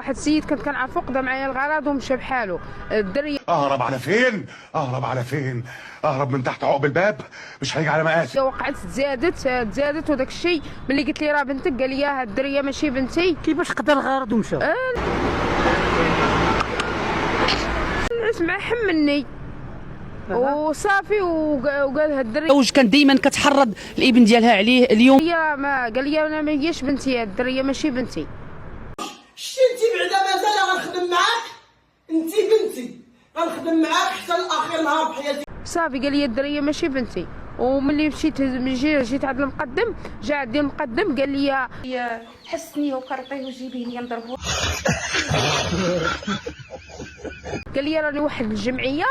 واحد السيد كنت كنعرفو قدا معايا الغرض ومشى بحالو. الدريه اهرب على فين؟ اهرب على فين؟ اهرب من تحت عقب الباب، مش هيجي على مقاسي. وقعت تزادت وداك الشيء ملي قلت لي راه بنتك قال لي هاد الدريه ماشي بنتي. كيفاش قدا الغرض ومشى؟ اسمع حملني وصافي وقال هاد الدريه واش كان دائما كتحرض الابن ديالها عليه. اليوم ما قال لي انا ما هيش بنتي، هاد الدريه ماشي بنتي. شتي انت بعدا مازال غنخدم معاك، انت بنتي غنخدم معاك حتى لاخر نهار بحياتي. صافي قال لي الدريه ماشي بنتي. وملي جيت عند المقدم، جا عندي المقدم قال لي حسني وقرطيه وجيبيه لي نضربوه. قال لي راني واحد الجمعيه،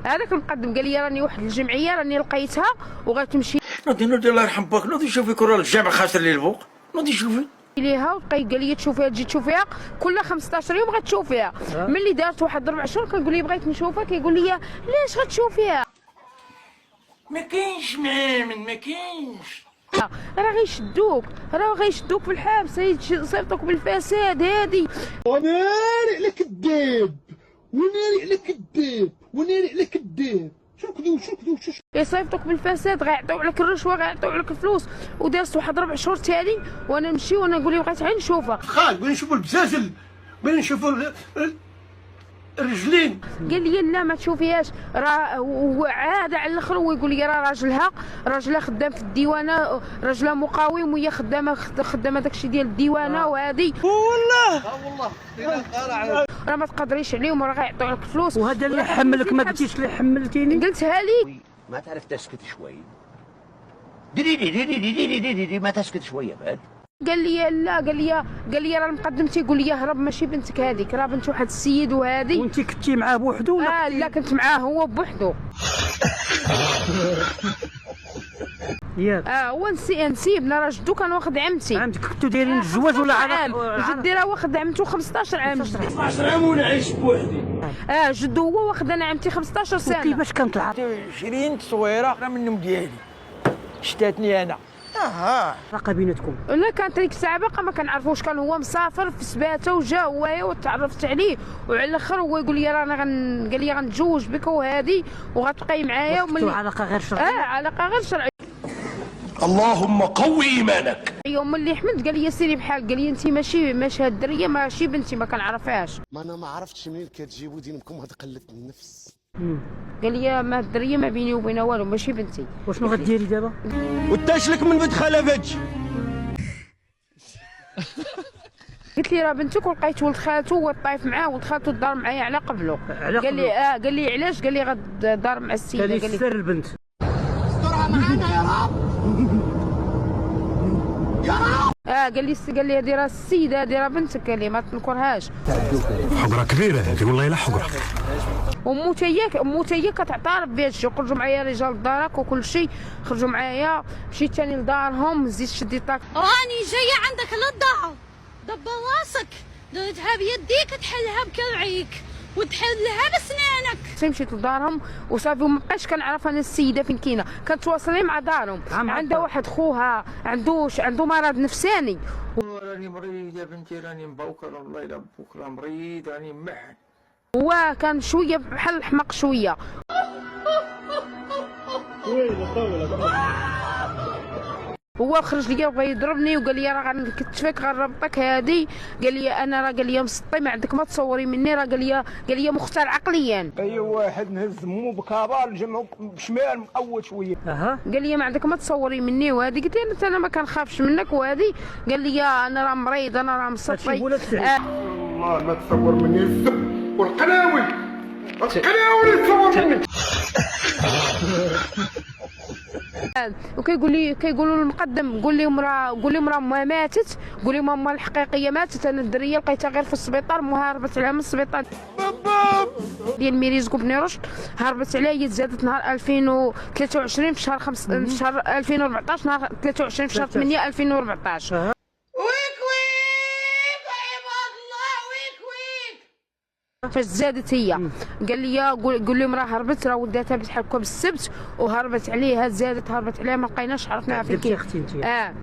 هذاك المقدم قال لي راني واحد الجمعيه راني لقيتها وغتمشي نوضي الله يرحم باك، نوضي شوفي كره الجامع خاسر لي البوق، نوضي شوفي ليها وقال لي تشوفيها تجي تشوفيها كل 15 يوم غتشوفيها. ملي دارت واحد 4 شهور كنقول ليه بغيت نشوفها، كيقول لي علاش غتشوفيها؟ ما كاينش معامن، ما كاينش. راه غيشدوك في الحبس، يصيفطوك بالفساد هادي. وناري على كذاب، وناري على كذاب، وناري على كذاب. شنو كذوب يصيفطوك بالفساد، غيعطيو عليك الرشوه، غيعطيو عليك الفلوس. ودازت واحد 4 شهور تالي وانا نمشي وانا نقول ليه بغيت غير نشوفها. خال بغينا نشوفوا البزازل، بغينا نشوفوا الرجلين. قال لي لا ما تشوفيهاش، راه وعاد على الاخر ويقول لي راه راجلها خدام في الديوانه، راجلها مقاوم وهي خدامه داكشي ديال الديوانه وهادي. والله راه ما تقدريش عليهم، راه غيعطيو لك الفلوس. وهذا اللي حملك ما قلتيش اللي حملتيني. قلتها لي ما تعرف تسكت شوي. ديري ما تسكت شويه بعد. قال لي لا، قال لي راه المقدم تيقول لي هرب، ماشي بنتك هذيك، راه بنت واحد السيد وهذه. وانت كنتي معاه بوحدو ولا؟ لا كنت معاه هو بوحدو. ياك هو نسيبنا، راه جدو كان واخد عمتي. عمتك كنتو دايرين الزواج ولا عام؟ جدي راه واخد عمتو 15 عام. 15 عام ونعيش بوحدي. جدو هو واخد انا عمتي 15 سنه. وكيفاش كانت العرض؟ 20 تصويره راه منهم ديالي، شتاتني انا. العلاقه بيناتكم؟ لا كانت ديك الساعه باقا ما كنعرفوش، كان هو مسافر في سباته وجا هوايا وتعرفت عليه، وعلى الاخر هو يقول لي راه انا قال لي غنتزوج بك وهادي وغتبقاي معايا. وملي علاقه غير شرعيه؟ علاقه غير شرعيه. اللهم قوي ايمانك. يوم اللي حملت قال لي سيري بحال، قال لي انت ماشي هاد الدريه ماشي بنتي، ما كنعرفهاش. ما انا ما عرفتش منين كتجيبوا دينكم هاد قله النفس. قال لي ما الدريه ما بيني وبينها والو، ماشي بنتي. وشنو غديري دابا؟ وتاشلك من بنت خلفك. قلت لي راه بنتك، ولقيت ولد خالته هو طايف معاه، ولد خالته دار معايا على قبله. قال لي علاش؟ قال لي غدار مع السيده. قال لي سر البنت. استرها معانا يا رب. يا رب. قال لي هذه راه السيده، هذه راه بنتك، قال لي ما تنكرهاش. حجره كبيره هذه والله، لا حجره. وموتى هي كتعترف بهذا الشيء. خرجوا معايا رجال الدارك وكل شيء، خرجوا معايا، مشيت ثاني لدارهم، زيد شديت طاك. راني جايه عندك للدار، دبر راسك، درتها بيديك تحلها بكرعيك وتحلها بسنانك. مشيت لدارهم وصافي، وما بقاش كنعرف انا السيده فين كاينه. كانت واصلين مع دارهم، عندها واحد خوها عنده مرض نفساني. راني مريض يا بنتي، راني مبوكر والله الا بكره مريض، راني محن. هو كان شويه بحال الحمق شويه. هو خرج ليا وبغى يضربني وقال لي راه غنكتفك غنربطك هادي. قال لي انا راه قال لي مسطي ما عندك ما تصوري مني، راه قال لي مختل عقليا. اي واحد نهز مو بكابار نجمعو بشمال مقود شويه. قال لي ما عندك ما تصوري مني وهادي. قلت له انا ما كنخافش منك وهادي. قال لي انا راه مريض، انا راه مسطي. والله ما تصور مني الزب والقناوي تصور مني. كيقولوا للمقدم قول لهم راه ما ماتت، قول لهم امها الحقيقيه ماتت. انا الدريه لقيتها غير في السبيطار، امها هربت عليها من السبيطار ديال ميريزكو بني رشد، هربت عليها. هي تزادت نهار 2023 في شهر 5 في شهر 2014، نهار 23 في شهر 8 2014. فاش زادت هي قال لي قول لهم راه هربت، راه ولداتها بتحكوا بالسبت وهربت عليها، زادت هربت عليها، ما لقيناش، عرفناها فين كاين.